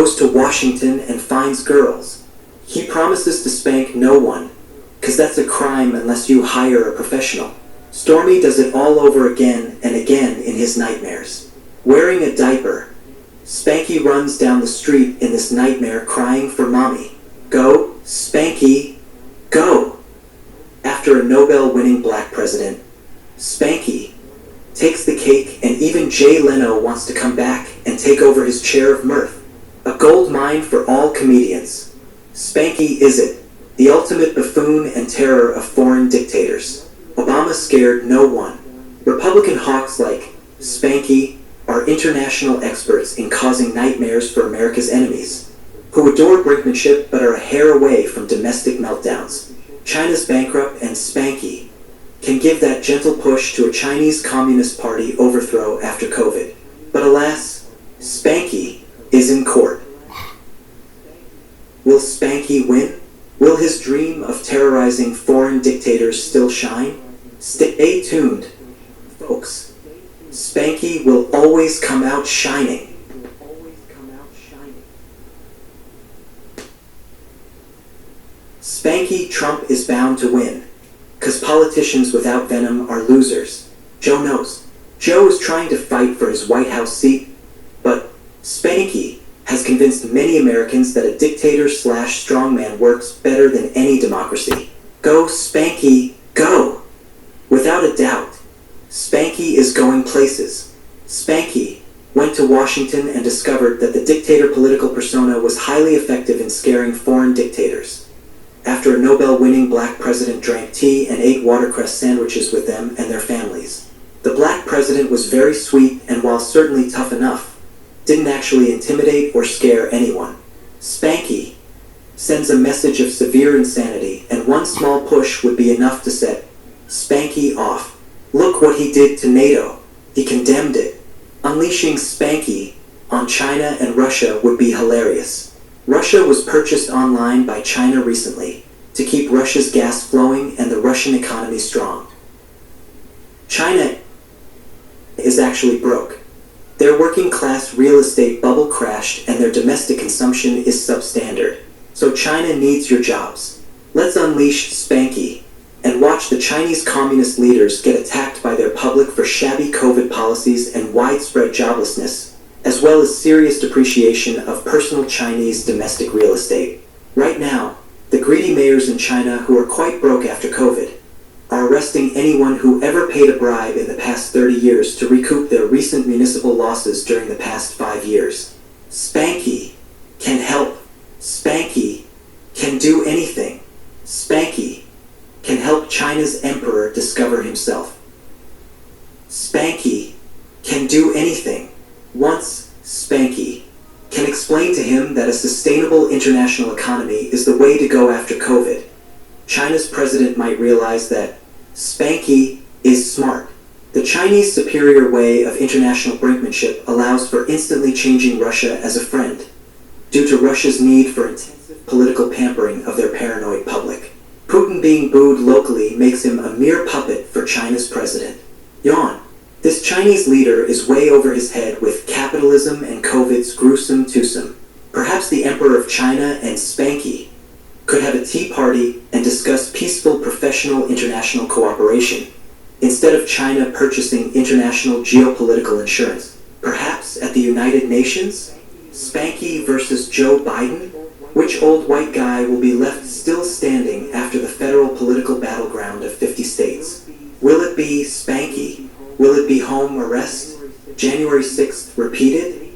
goes to Washington and finds girls. He promises to spank no one, 'cause that's a crime unless you hire a professional. Stormy does it all over again and again in his nightmares. Wearing a diaper, Spanky runs down the street in this nightmare crying for mommy. Go, Spanky, go! After a Nobel-winning black president, Spanky takes the cake, and even Jay Leno wants to come back and take over his chair of mirth. A gold mine for all comedians. Spanky is it, the ultimate buffoon and terror of foreign dictators. Obama scared no one. Republican hawks like Spanky are international experts in causing nightmares for America's enemies, who adore brinkmanship but are a hair away from domestic meltdowns. China's bankrupt, and Spanky can give that gentle push to a Chinese Communist Party overthrow after COVID. But alas, Spanky is in court. Will Spanky win? Will his dream of terrorizing foreign dictators still shine? Stay tuned, folks. Spanky will always come out shining. Spanky Trump is bound to win, 'cause politicians without venom are losers. Joe knows. Joe is trying to fight for his White House seat, but Spanky has convinced many Americans that a dictator/strongman works better than any democracy. Go, Spanky, go! Without a doubt, Spanky is going places. Spanky went to Washington and discovered that the dictator political persona was highly effective in scaring foreign dictators. After a Nobel-winning black president drank tea and ate watercress sandwiches with them and their families. The black president was very sweet and, while certainly tough enough, didn't actually intimidate or scare anyone. Spanky sends a message of severe insanity, and one small push would be enough to set Spanky off. Look what he did to NATO. He condemned it. Unleashing Spanky on China and Russia would be hilarious. Russia was purchased online by China recently to keep Russia's gas flowing and the Russian economy strong. China is actually broke. Their working-class real estate bubble crashed and their domestic consumption is substandard. So China needs your jobs. Let's unleash Spanky and watch the Chinese communist leaders get attacked by their public for shabby COVID policies and widespread joblessness, as well as serious depreciation of personal Chinese domestic real estate. Right now, the greedy mayors in China, who are quite broke after COVID, are arresting anyone who ever paid a bribe in the past 30 years to recoup their recent municipal losses during the past 5 years. Spanky can help. Spanky can do anything. Spanky can help China's emperor discover himself. Spanky can do anything. Once Spanky can explain to him that a sustainable international economy is the way to go after COVID, China's president might realize that Spanky is smart. The Chinese superior way of international brinkmanship allows for instantly changing Russia as a friend, due to Russia's need for intensive political pampering of their paranoid public. Putin being booed locally makes him a mere puppet for China's president. Yawn. This Chinese leader is way over his head with capitalism and COVID's gruesome twosome. Perhaps the Emperor of China and Spanky could have a tea party and discuss peaceful professional international cooperation, instead of China purchasing international geopolitical insurance. Perhaps at the United Nations? Spanky versus Joe Biden? Which old white guy will be left still standing after the federal political battleground of 50 states? Will it be Spanky? Will it be home arrest? January 6th repeated?